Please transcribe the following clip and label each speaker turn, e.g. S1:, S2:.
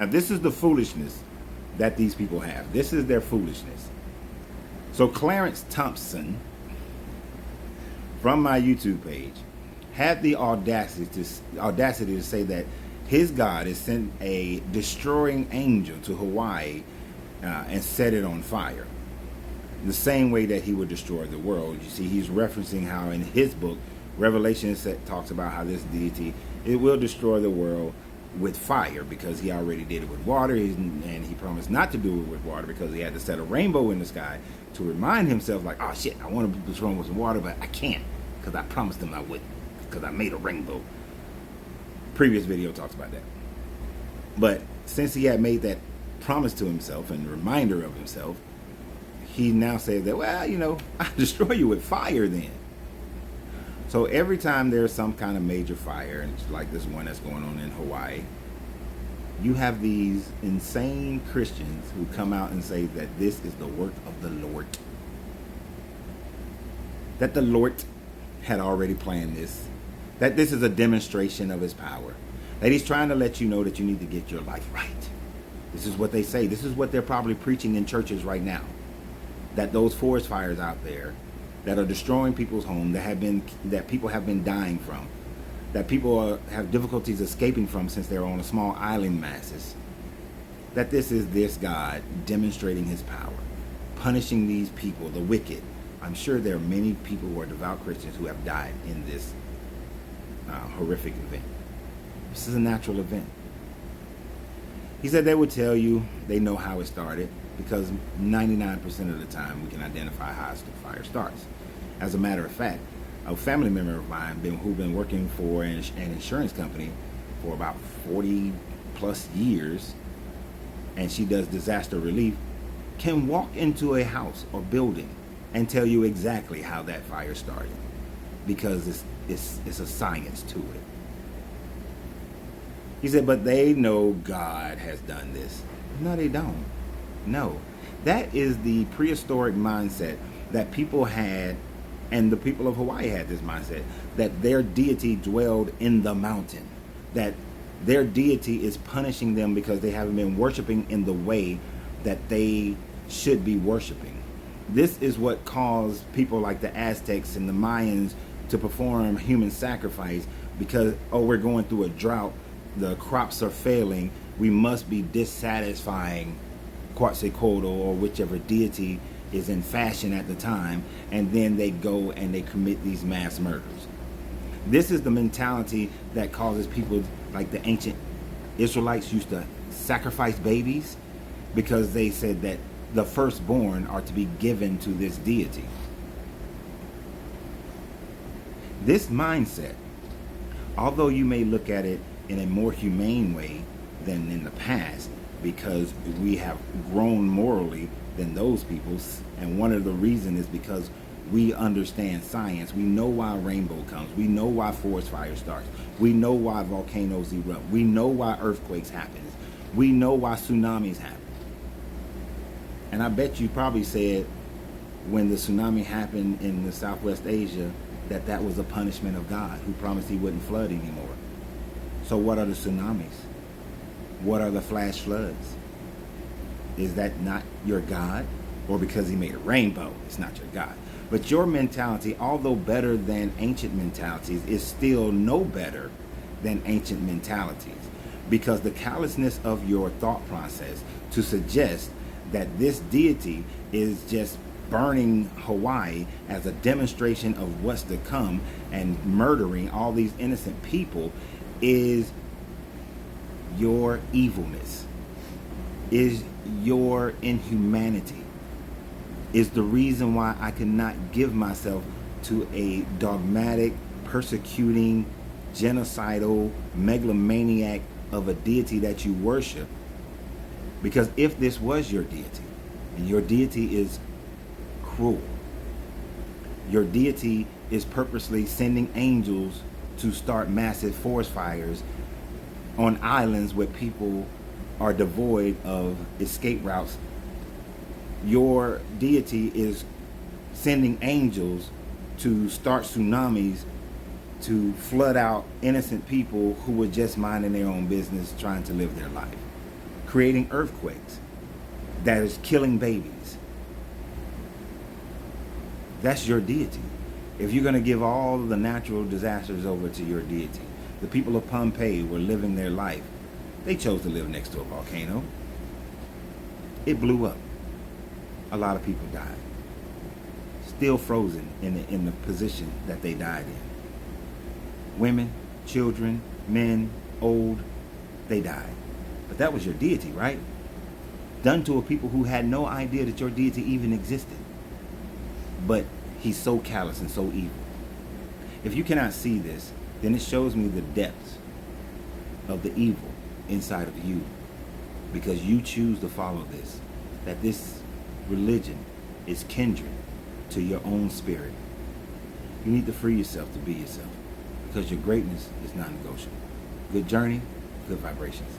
S1: Now, this is the foolishness that these people have. This is their foolishness. So Clarence Thompson from my YouTube page had the audacity to say that his God has sent a destroying angel to Hawaii and set it on fire. The same way that he would destroy the world. You see, he's referencing how in his book, Revelation talks about how this deity, it will destroy the world with fire, because he already did it with water, and he promised not to do it with water because he had to set a rainbow in the sky to remind himself, like, oh shit, I want to destroy him with some water, but I can't because I promised him I wouldn't, because I made a rainbow. Previous video talks about that. But since he had made that promise to himself and reminder of himself, he now says that, well, I'll destroy you with fire then. So every time there's some kind of major fire, and it's like this one that's going on in Hawaii, you have these insane Christians who come out and say that this is the work of the Lord. That the Lord had already planned this. That this is a demonstration of his power. That he's trying to let you know that you need to get your life right. This is what they say. This is what they're probably preaching in churches right now. That those forest fires out there that are destroying people's homes, that people have been dying from, that people have difficulties escaping from since they're on a small island masses, that this is this God demonstrating his power, punishing these people, the wicked. I'm sure there are many people who are devout Christians who have died in this horrific event. This is a natural event. He said they would tell you they know how it started, because 99% of the time we can identify how the fire starts. As a matter of fact, a family member of mine who's been working for an insurance company for about 40 plus years, and she does disaster relief, can walk into a house or building and tell you exactly how that fire started, because it's a science to it. He said, but they know God has done this. No, they don't. No. That is the prehistoric mindset that people had, and the people of Hawaii had this mindset, that their deity dwelled in the mountain, that their deity is punishing them because they haven't been worshiping in the way that they should be worshiping. This is what caused people like the Aztecs and the Mayans to perform human sacrifice, because, we're going through a drought, the crops are failing, we must be dissatisfying Quetzalcoatl or whichever deity is in fashion at the time, and then they go and they commit these mass murders. This is the mentality that causes people like the ancient Israelites used to sacrifice babies, because they said that the firstborn are to be given to this deity. This mindset, although you may look at it in a more humane way than in the past, because we have grown morally than those peoples, and one of the reasons is because we understand science. We know why a rainbow comes. We know why forest fire starts. We know why volcanoes erupt. We know why earthquakes happen. We know why tsunamis happen. And I bet you probably said when the tsunami happened in the Southwest Asia that was a punishment of God, who promised he wouldn't flood anymore. So what are the tsunamis? What are the flash floods? Is that not your God? Or because he made a rainbow, it's not your God? But your mentality, although better than ancient mentalities, is still no better than ancient mentalities, because the callousness of your thought process to suggest that this deity is just burning Hawaii as a demonstration of what's to come and murdering all these innocent people is your evilness, is your inhumanity, is the reason why I cannot give myself to a dogmatic, persecuting, genocidal megalomaniac of a deity that you worship. Because if this was your deity, and your deity is cruel, your deity is purposely sending angels to start massive forest fires on islands where people are devoid of escape routes, your deity is sending angels to start tsunamis to flood out innocent people who were just minding their own business, trying to live their life. creating earthquakes, that is killing babies. That's your deity. If you're going to give all of the natural disasters over to your deity, the people of Pompeii were living their life. They chose to live next to a volcano. It blew up. A lot of people died. Still frozen in the position that they died in. Women, children, men, old, they died. But that was your deity, right? Done to a people who had no idea that your deity even existed. But he's so callous and so evil. If you cannot see this, then it shows me the depths of the evil inside of you, because you choose to follow this, that this religion is kindred to your own spirit. You need to free yourself to be yourself, because your greatness is non-negotiable. Good journey, good vibrations.